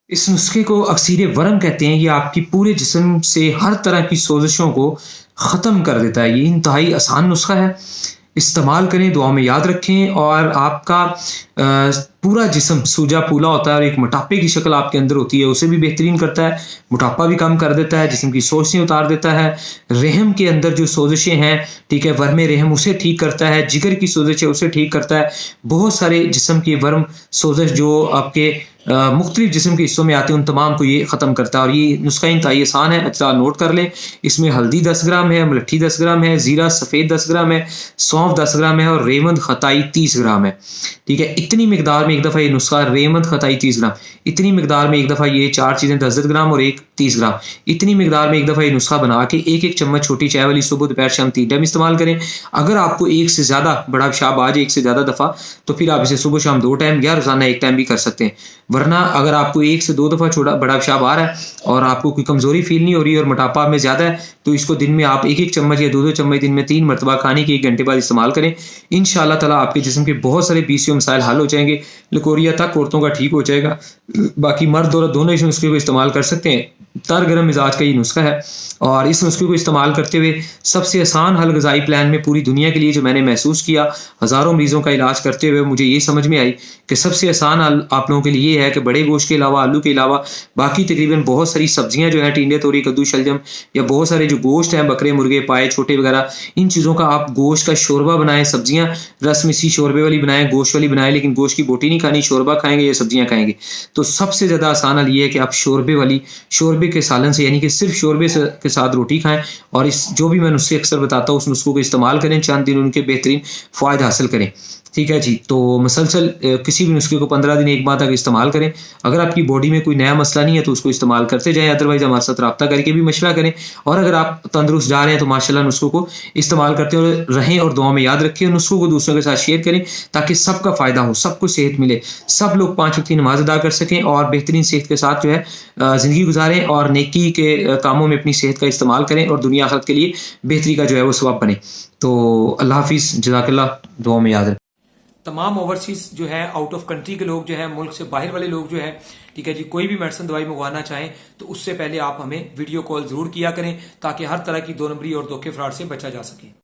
इस नुस्खे को अक्सीर वरम कहते हैं। ये आपकी पूरे जिस्म से हर तरह की सोज़िशों को ख़त्म कर देता है। ये इंतहाई आसान नुस्खा है। इस्तेमाल करें, दुआ में याद रखें और आपका पूरा जिस्म सूजा-फूला होता है और एक मोटापे की शक्ल आपके अंदर होती है, उसे भी बेहतरीन करता है। मोटापा भी कम कर देता है, जिस्म की सोज़िशें उतार देता है। रहम के अंदर जो सोज़िशें हैं, ठीक है, वर्म रहम उसे ठीक करता है। जिगर की सोज़िश है उसे ठीक करता है। बहुत सारे जिस्म की वर्म सोज़िश जो आपके मुख्तलिफ जिस्म के हिस्सों में आते हैं, उन तमाम को ये ख़त्म करता है और ये नुस्खा इंतहाई आसान है। अच्छा, नोट कर लें। इसमें हल्दी 10 ग्राम है, मलट्ठी 10 ग्राम है, ज़ीरा सफ़ेद 10 ग्राम है, सौंफ 10 ग्राम है और रेवंद खताई 30 ग्राम है। ठीक है, इतनी मिकदार में एक दफ़ा ये नुस्खा, रेवंद खताई 30 ग्राम, इतनी मिकदार में एक दफ़ा ये 4 चीज़ें 10-10 ग्राम और एक 30 ग्राम, इतनी मिकदार में एक दफ़ा ये नुस्खा बना के एक-एक चम्मच छोटी चाय वाली सुबह, दोपहर, शाम 3 टाइम इस्तेमाल करें। अगर आपको एक से ज़्यादा बड़ा पेशाब आ जाए, एक से ज़्यादा दफ़ा, तो फिर आप इसे सुबह शाम 2 टाइम या रोज़ाना 1 टाइम भी कर सकते हैं। वरना अगर आपको 1 से 2 दफ़ा छोटा बड़ा पेशाब आ रहा है और आपको कोई कमज़ोरी फ़ील नहीं हो रही है और मोटापा में ज़्यादा है, तो इसको दिन में आप 1-1 चम्मच या 2-2 चम्मच दिन में 3 मरतबा खाने के 1 घंटे बाद इस्तेमाल करें। इंशाअल्लाह ताला आपके जिस्म के बहुत सारे पीसीओ मसाइल हल हो जाएँगे। लकोरिया तक औरतों का ठीक हो जाएगा। बाकी मर्द औरत दोनों इस नुस्खे को इस्तेमाल कर सकते हैं। तर गरम मिजाज का ये नुस्खा है और इस नुस्खे को इस्तेमाल करते हुए सबसे आसान हल ग़िज़ाई प्लान में पूरी दुनिया के लिए जो मैंने महसूस किया, हज़ारों मरीज़ों का इलाज करते हुए मुझे ये समझ में आई कि सबसे आसान हल आप लोगों के लिए ये है कि बड़े गोश्त के अलावा, आलू के अलावा बाकी तकरीबन बहुत सारी सब्जियाँ जो हैं, टिंडे, तोरी, कद्दू, शलजम या बहुत सारे जो गोश्त हैं, बकरे, मुर्गे, पाए, छोटे वगैरह, इन चीज़ों का आप गोश्त का शोरबा बनाएँ। सब्जियाँ रस मिसी शोरबे वाली बनाएँ, गोश्त वाली बनाएँ, लेकिन गोश्त की बोटी नहीं खानी, शोरबा खाएँगे या सब्जियाँ खाएँगे। तो सबसे ज़्यादा आसान हल ये है कि आप शोरबे के सालन से, यानी कि सिर्फ शोरबे से के साथ रोटी खाएँ और इस जो भी मैं नुस्खे अक्सर बताता हूँ, उस नुस्खों को इस्तेमाल करें। चंद दिन उनके बेहतरीन फ़ायदे हासिल करें। ठीक है जी, तो मुसलसल किसी भी नुस्खे को 15 दिन, 1 माह तक इस्तेमाल करें। अगर आपकी बॉडी में कोई नया मसला नहीं है तो उसको इस्तेमाल करते जाएँ, अदरवाइज़ हमारे साथ राब्ता करके भी मशवरा करें। और अगर आप तंदुरुस्त जा रहे हैं तो माशाअल्लाह नुस्खों को इस्तेमाल करते रहें और दुआ में याद रखें और नुस्खों को दूसरों के साथ शेयर करें ताकि सबका फ़ायदा हो, सबको सेहत मिले, सब लोग 5 वक़्त की नमाज़ अदा कर सकें और बेहतरीन सेहत के साथ जो है ज़िंदगी गुजारें और नेकी के कामों में अपनी सेहत का इस्तेमाल करें और दुनिया आखिरत के लिए बेहतरी का जो है वो सबब बने। तो अल्लाह हाफ़िज़, जज़ाकल्लाह, दुआ में याद रखें। तमाम ओवरसीज जो है, आउट ऑफ कंट्री के लोग जो है, मुल्क से बाहर वाले लोग जो है, ठीक है जी, कोई भी मेडिसिन दवाई मंगवाना चाहें तो उससे पहले आप हमें वीडियो कॉल जरूर किया करें ताकि हर तरह की 2 नंबरी और धोखे फ्रॉड से बचा जा सके।